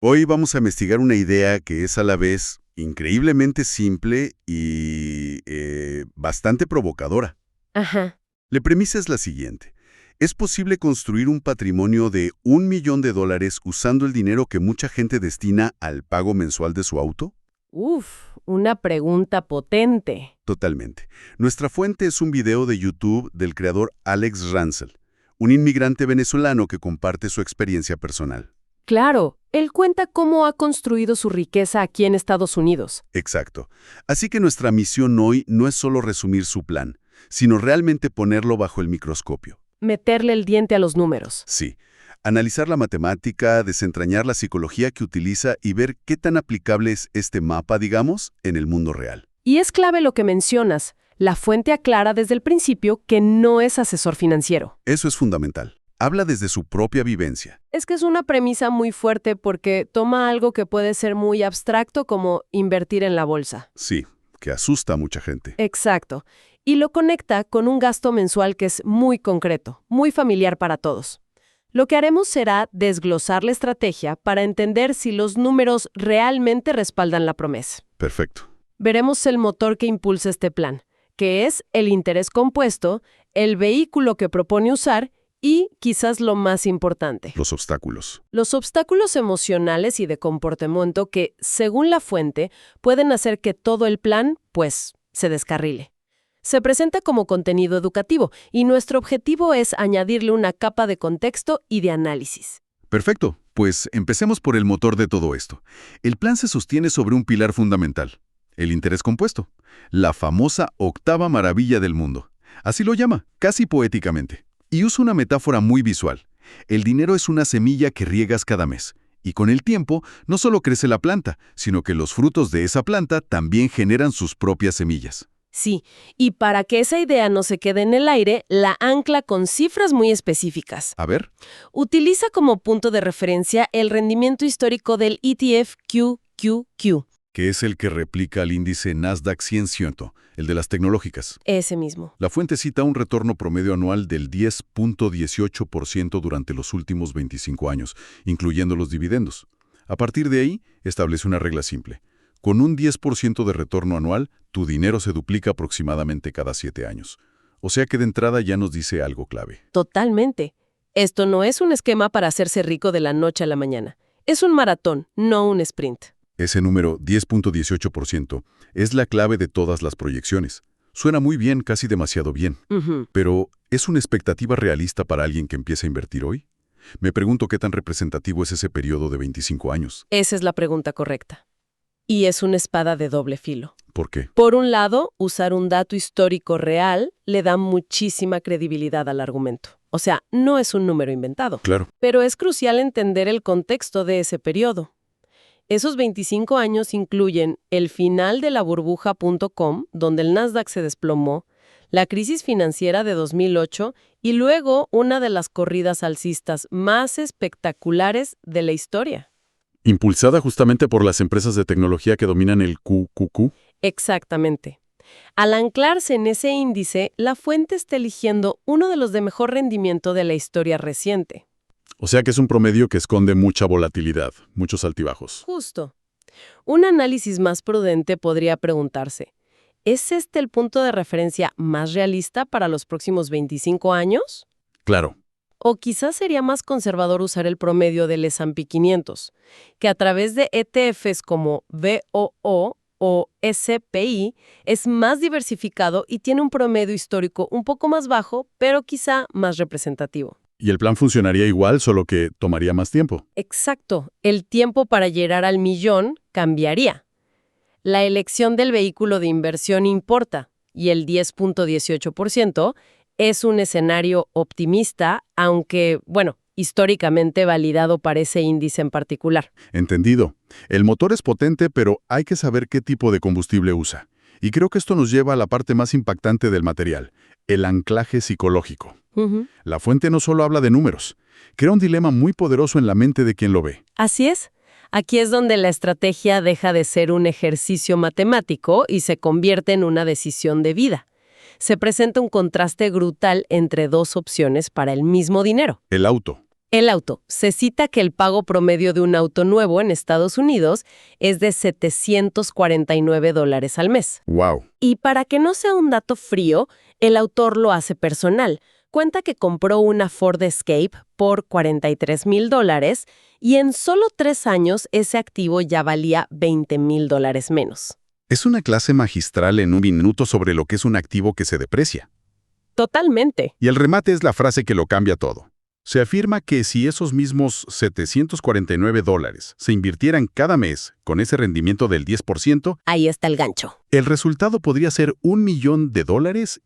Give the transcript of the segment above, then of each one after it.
Hoy vamos a investigar una idea que es a la vez increíblemente simple y bastante provocadora. Ajá. La premisa es la siguiente. ¿Es posible construir un patrimonio de $1 millón usando el dinero que mucha gente destina al pago mensual de su auto? Una pregunta potente. Totalmente. Nuestra fuente es un video de YouTube del creador Alex Ransel, un inmigrante venezolano que comparte su experiencia personal. Claro, él cuenta cómo ha construido su riqueza aquí en Estados Unidos. Exacto. Así que nuestra misión hoy no es solo resumir su plan, sino realmente ponerlo bajo el microscopio. Meterle el diente a los números. Sí. Analizar la matemática, desentrañar la psicología que utiliza y ver qué tan aplicable es este mapa, digamos, en el mundo real. Y es clave lo que mencionas. La fuente aclara desde el principio que no es asesor financiero. Eso es fundamental. Habla desde su propia vivencia. Es que es una premisa muy fuerte porque toma algo que puede ser muy abstracto como invertir en la bolsa. Sí, que asusta a mucha gente. Exacto. Y lo conecta con un gasto mensual que es muy concreto, muy familiar para todos. Lo que haremos será desglosar la estrategia para entender si los números realmente respaldan la promesa. Perfecto. Veremos el motor que impulsa este plan, que es el interés compuesto, el vehículo que propone usar y, quizás lo más importante, Los obstáculos. los obstáculos emocionales y de comportamiento que, según la fuente, pueden hacer que todo el plan, pues, se descarrile. Se presenta como contenido educativo y nuestro objetivo es añadirle una capa de contexto y de análisis. Perfecto. Pues empecemos por el motor de todo esto. El plan se sostiene sobre un pilar fundamental, el interés compuesto, la famosa octava maravilla del mundo. Así lo llama, casi poéticamente. Y usa una metáfora muy visual. El dinero es una semilla que riegas cada mes. Y con el tiempo, no solo crece la planta, sino que los frutos de esa planta también generan sus propias semillas. Sí, y para que esa idea no se quede en el aire, la ancla con cifras muy específicas. A ver, Utiliza como punto de referencia el rendimiento histórico del ETF QQQ, que es el que replica al índice Nasdaq 100, el de las tecnológicas. ese mismo. La fuente cita un retorno promedio anual del 10.18% durante los últimos 25 años, incluyendo los dividendos. A partir de ahí, establece una regla simple. Con un 10% de retorno anual, tu dinero se duplica aproximadamente cada 7 años. O sea que de entrada ya nos dice algo clave. Totalmente. Esto no es un esquema para hacerse rico de la noche a la mañana. Es un maratón, no un sprint. Ese número, 10.18%, es la clave de todas las proyecciones. Suena muy bien, casi demasiado bien. Ujú. Pero, ¿es una expectativa realista para alguien que empieza a invertir hoy? Me pregunto qué tan representativo es ese periodo de 25 años. Esa es la pregunta correcta. Y es una espada de doble filo. ¿Por qué? Por un lado, usar un dato histórico real le da muchísima credibilidad al argumento. O sea, no es un número inventado. Claro. Pero es crucial entender el contexto de ese periodo. Esos 25 años incluyen el final de la burbuja.com, donde el Nasdaq se desplomó, la crisis financiera de 2008 y luego una de las corridas alcistas más espectaculares de la historia. Impulsada justamente por las empresas de tecnología que dominan el QQQ. Exactamente. Al anclarse en ese índice, la fuente está eligiendo uno de los de mejor rendimiento de la historia reciente. O sea que es un promedio que esconde mucha volatilidad, muchos altibajos. Justo. Un análisis más prudente podría preguntarse, ¿es este el punto de referencia más realista para los próximos 25 años? Claro. O quizás sería más conservador usar el promedio del S&P 500, que a través de ETFs como VOO o SPI es más diversificado y tiene un promedio histórico un poco más bajo, pero quizá más representativo. Y el plan funcionaría igual, solo que tomaría más tiempo. Exacto, el tiempo para llegar al millón cambiaría. La elección del vehículo de inversión importa, y el 10.18% es un escenario optimista, aunque, bueno, históricamente validado para ese índice en particular. Entendido. El motor es potente, pero hay que saber qué tipo de combustible usa. Y creo que esto nos lleva a la parte más impactante del material, el anclaje psicológico. La fuente no solo habla de números, crea un dilema muy poderoso en la mente de quien lo ve. Así es. Aquí es donde la estrategia deja de ser un ejercicio matemático y se convierte en una decisión de vida. Se presenta un contraste brutal entre dos opciones para el mismo dinero. El auto. El auto. Se cita que el pago promedio de un auto nuevo en Estados Unidos es de $749 al mes. ¡Wow! Y para que no sea un dato frío, el autor lo hace personal. Cuenta que compró una Ford Escape por $43,000 y en solo 3 años ese activo ya valía $20,000 menos. Es una clase magistral en un minuto sobre lo que es un activo que se deprecia. Totalmente. Y el remate es la frase que lo cambia todo. Se afirma que si esos mismos $749 se invirtieran cada mes con ese rendimiento del 10%, Ahí está el gancho. el resultado podría ser $1 millón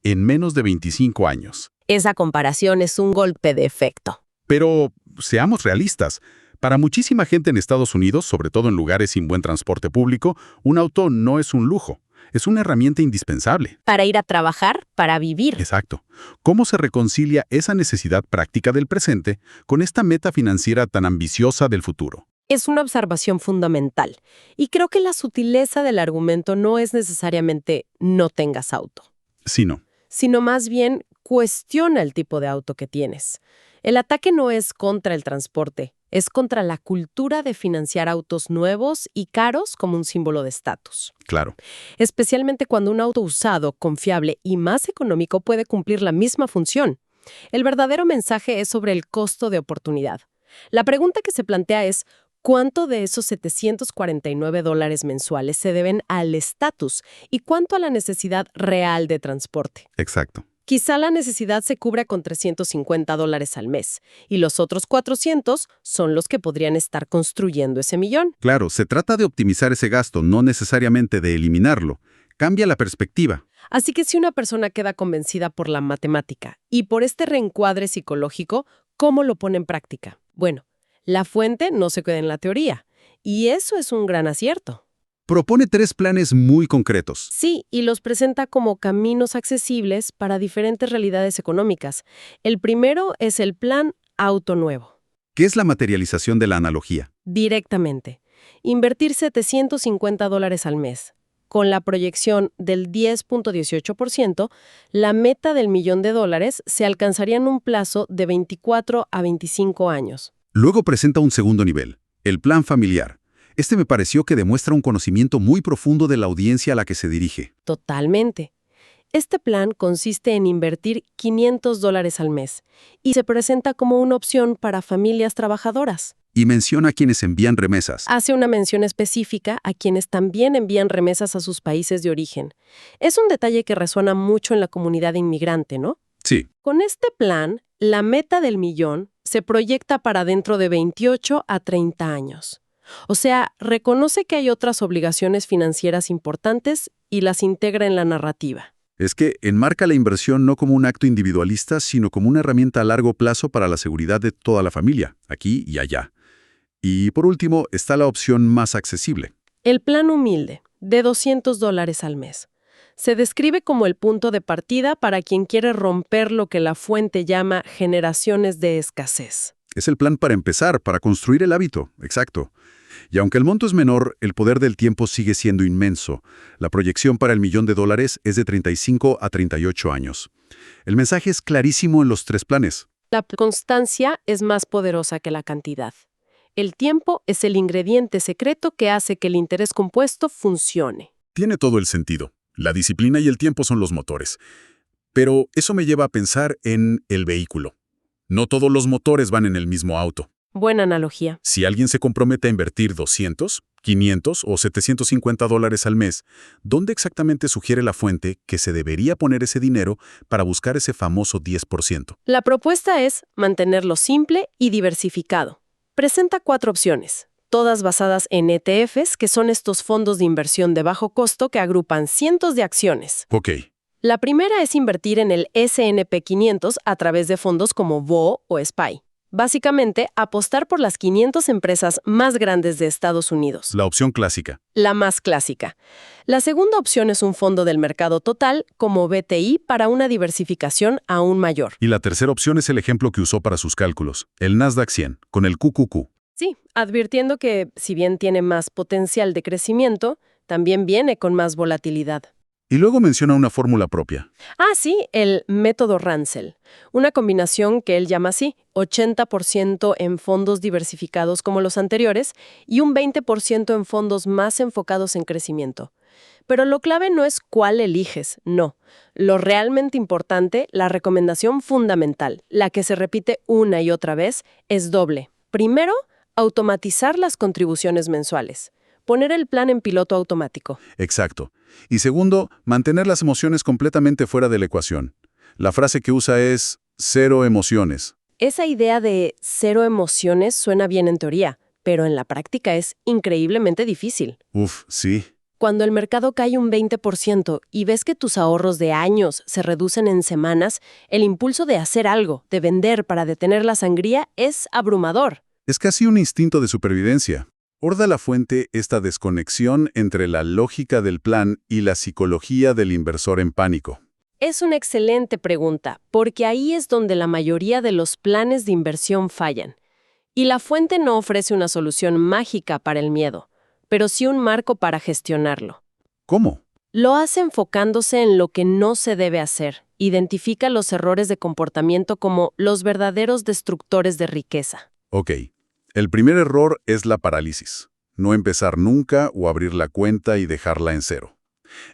en menos de 25 años. Esa comparación es un golpe de efecto. Pero seamos realistas. Para muchísima gente en Estados Unidos, sobre todo en lugares sin buen transporte público, un auto no es un lujo, es una herramienta indispensable. Para ir a trabajar, para vivir. Exacto. ¿Cómo se reconcilia esa necesidad práctica del presente con esta meta financiera tan ambiciosa del futuro? Es una observación fundamental. Y creo que la sutileza del argumento no es necesariamente no tengas auto, Sino, sino más bien cuestiona el tipo de auto que tienes. El ataque no es contra el transporte, es contra la cultura de financiar autos nuevos y caros como un símbolo de estatus. claro, Especialmente cuando un auto usado, confiable y más económico puede cumplir la misma función. El verdadero mensaje es sobre el costo de oportunidad. La pregunta que se plantea es, ¿cuánto de esos $749 mensuales se deben al estatus y cuánto a la necesidad real de transporte? exacto. Quizá la necesidad se cubra con $350 al mes y los otros 400 son los que podrían estar construyendo ese millón. Claro, se trata de optimizar ese gasto, no necesariamente de eliminarlo. Cambia la perspectiva. Así que si una persona queda convencida por la matemática y por este reencuadre psicológico, ¿cómo lo pone en práctica? Bueno, la fuente no se queda en la teoría, y eso es un gran acierto. Propone 3 planes muy concretos. Sí, y los presenta como caminos accesibles para diferentes realidades económicas. El primero es el plan Auto Nuevo. ¿Qué es la materialización de la analogía? Directamente. Invertir $750 al mes. Con la proyección del 10.18%, la meta del $1 millón se alcanzaría en un plazo de 24 a 25 años. Luego presenta un segundo nivel, el plan familiar. Este me pareció que demuestra un conocimiento muy profundo de la audiencia a la que se dirige. Totalmente. Este plan consiste en invertir $500 al mes y se presenta como una opción para familias trabajadoras. Y menciona a quienes envían remesas. Hace una mención específica a quienes también envían remesas a sus países de origen. Es un detalle que resuena mucho en la comunidad inmigrante, ¿no? Sí, Con este plan, la meta del millón se proyecta para dentro de 28 a 30 años. O sea, reconoce que hay otras obligaciones financieras importantes y las integra en la narrativa. es que enmarca la inversión no como un acto individualista, sino como una herramienta a largo plazo para la seguridad de toda la familia, aquí y allá. Y por último, está la opción más accesible. El plan humilde, de $200 al mes. Se describe como el punto de partida para quien quiere romper lo que la fuente llama generaciones de escasez. Es el plan para empezar, para construir el hábito, exacto. Y aunque el monto es menor, el poder del tiempo sigue siendo inmenso. La proyección para el $1 millón es de 35 a 38 años. El mensaje es clarísimo en los 3 planes. La constancia es más poderosa que la cantidad. El tiempo es el ingrediente secreto que hace que el interés compuesto funcione. Tiene todo el sentido. La disciplina y el tiempo son los motores. Pero eso me lleva a pensar en el vehículo. No todos los motores van en el mismo auto. Buena analogía. Si alguien se compromete a invertir 200, 500 o $750 al mes, ¿dónde exactamente sugiere la fuente que se debería poner ese dinero para buscar ese famoso 10%? La propuesta es mantenerlo simple y diversificado. Presenta 4 opciones, todas basadas en ETFs, que son estos fondos de inversión de bajo costo que agrupan cientos de acciones. Ok, La primera es invertir en el S&P 500 a través de fondos como VO o SPY. Básicamente, apostar por las 500 empresas más grandes de Estados Unidos. la opción clásica. La más clásica. La segunda opción es un fondo del mercado total, como BTI, para una diversificación aún mayor. Y la tercera opción es el ejemplo que usó para sus cálculos, el Nasdaq 100, con el QQQ. Sí, advirtiendo que, si bien tiene más potencial de crecimiento, también viene con más volatilidad. Y luego menciona una fórmula propia. Ah, sí, el método Ransel. Una combinación que él llama así, 80% en fondos diversificados como los anteriores y un 20% en fondos más enfocados en crecimiento. Pero lo clave no es cuál eliges, no. Lo realmente importante, la recomendación fundamental, la que se repite una y otra vez, es doble. Primero, automatizar las contribuciones mensuales. Poner el plan en piloto automático. Exacto. Y segundo, mantener las emociones completamente fuera de la ecuación. La frase que usa es cero emociones. Esa idea de cero emociones suena bien en teoría, pero en la práctica es increíblemente difícil. Uf, sí. Cuando el mercado cae un 20% y ves que tus ahorros de años se reducen en semanas, el impulso de hacer algo, de vender para detener la sangría, es abrumador. Es casi un instinto de supervivencia. Horda Lafuente esta desconexión entre la lógica del plan y la psicología del inversor en pánico. Es una excelente pregunta, porque ahí es donde la mayoría de los planes de inversión fallan. Y Lafuente no ofrece una solución mágica para el miedo, pero sí un marco para gestionarlo. ¿Cómo? Lo hace enfocándose en lo que no se debe hacer. Identifica los errores de comportamiento como los verdaderos destructores de riqueza. Ok. El primer error es la parálisis. No empezar nunca o abrir la cuenta y dejarla en cero.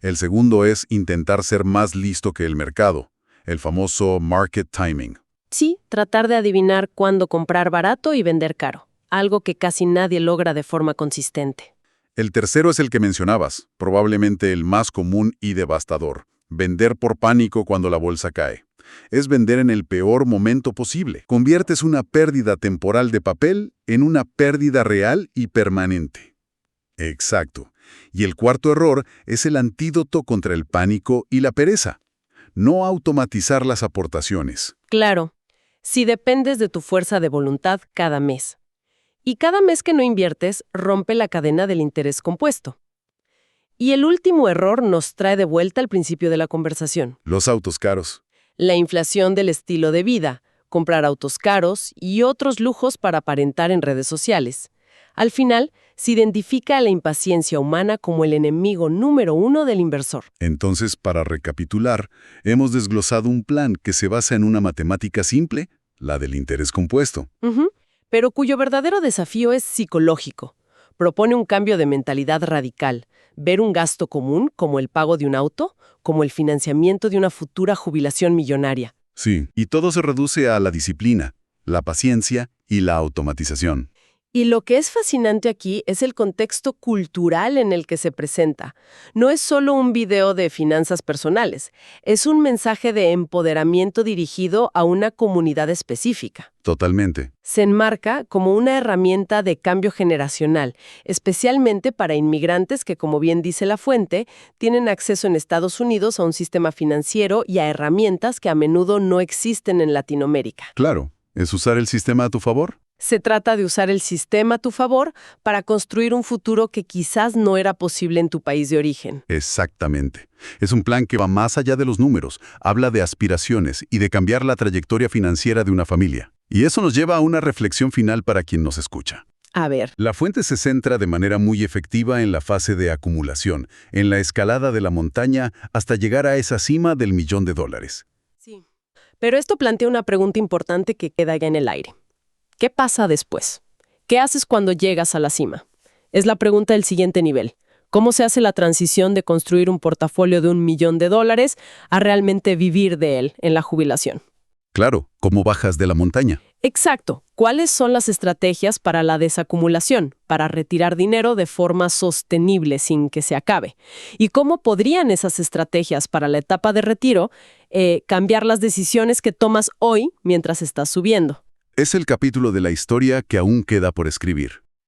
El segundo es intentar ser más listo que el mercado, el famoso market timing. Sí, tratar de adivinar cuándo comprar barato y vender caro, algo que casi nadie logra de forma consistente. El tercero es el que mencionabas, probablemente el más común y devastador. Vender por pánico cuando la bolsa cae. Es vender en el peor momento posible. Conviertes una pérdida temporal de papel en una pérdida real y permanente. Exacto. Y el cuarto error es el antídoto contra el pánico y la pereza. No automatizar las aportaciones. Claro, si dependes de tu fuerza de voluntad cada mes. Y cada mes que no inviertes, rompe la cadena del interés compuesto. Y el último error nos trae de vuelta al principio de la conversación. Los autos caros. La inflación del estilo de vida, comprar autos caros y otros lujos para aparentar en redes sociales. Al final, se identifica a la impaciencia humana como el enemigo número 1 del inversor. Entonces, para recapitular, hemos desglosado un plan que se basa en una matemática simple, la del interés compuesto. Pero cuyo verdadero desafío es psicológico. Propone un cambio de mentalidad radical, ver un gasto común como el pago de un auto, como el financiamiento de una futura jubilación millonaria. Sí, y todo se reduce a la disciplina, la paciencia y la automatización. Y lo que es fascinante aquí es el contexto cultural en el que se presenta. No es solo un video de finanzas personales, es un mensaje de empoderamiento dirigido a una comunidad específica. Totalmente. Se enmarca como una herramienta de cambio generacional, especialmente para inmigrantes que, como bien dice Lafuente, tienen acceso en Estados Unidos a un sistema financiero y a herramientas que a menudo no existen en Latinoamérica. Claro, ¿es usar el sistema a tu favor? Se trata de usar el sistema a tu favor para construir un futuro que quizás no era posible en tu país de origen. Exactamente. Es un plan que va más allá de los números, habla de aspiraciones y de cambiar la trayectoria financiera de una familia. Y eso nos lleva a una reflexión final para quien nos escucha. A ver. Lafuente se centra de manera muy efectiva en la fase de acumulación, en la escalada de la montaña hasta llegar a esa cima del $1.000.000. Sí. Pero esto plantea una pregunta importante que queda ya en el aire. ¿Qué pasa después? ¿Qué haces cuando llegas a la cima? Es la pregunta del siguiente nivel. ¿Cómo se hace la transición de construir un portafolio de $1.000.000 a realmente vivir de él en la jubilación? Claro, ¿cómo bajas de la montaña? Exacto. ¿Cuáles son las estrategias para la desacumulación, para retirar dinero de forma sostenible sin que se acabe? ¿Y cómo podrían esas estrategias para la etapa de retiro cambiar las decisiones que tomas hoy mientras estás subiendo? Es el capítulo de la historia que aún queda por escribir.